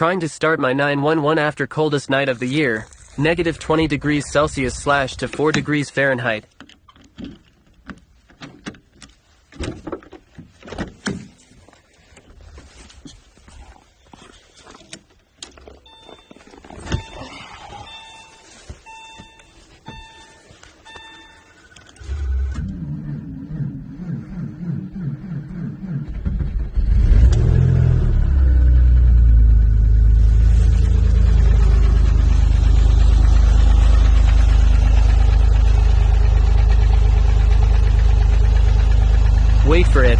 Trying to start my 911 after coldest night of the year. Negative 20 degrees Celsius / to 4 degrees Fahrenheit. Wait for it.